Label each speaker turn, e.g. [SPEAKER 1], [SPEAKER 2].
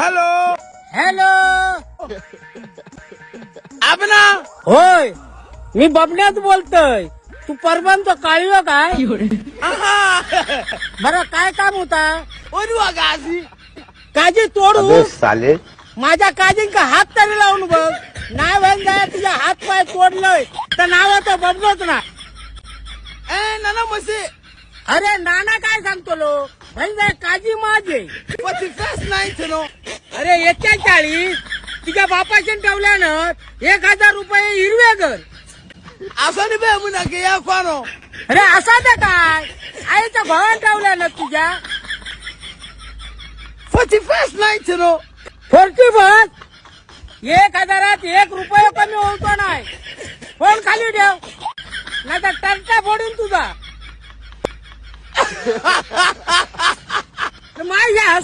[SPEAKER 1] Hello
[SPEAKER 2] hello.
[SPEAKER 1] आपना
[SPEAKER 2] होय, मी बबण्यात बोलतोय. तू परवांचा काळीव काय? बरं, काय काम होता?
[SPEAKER 1] ओनवा गाजी
[SPEAKER 2] काजी तोडू?
[SPEAKER 3] अबे साले
[SPEAKER 2] माझ्या काजींका हात तरी लावून बघ. नाही व्हायला जाय तुझ्या हात पाय तोडलंय तर नावाचं बबनच ना.
[SPEAKER 1] ए नाना मसे
[SPEAKER 2] अरे नाना काय सांगतो लो, म्हणजे काजी माझे.
[SPEAKER 1] पती फेस नाही नो.
[SPEAKER 2] अरे 41 तुझ्या बापाशी ठेवल्यानं 1000 रुपये हिरवे घर.
[SPEAKER 1] असं नाही बे मुना के या कोणो.
[SPEAKER 2] अरे असा तर काय आईच्या भावान ठेवल्यानं तुझ्या
[SPEAKER 1] पती फेस नाही नो.
[SPEAKER 2] 40 बस 1000 1 रुपये कमी होतो नाही. फोन खाली ठेव नाही तर टर्चा फोडून तुझा. माझ्या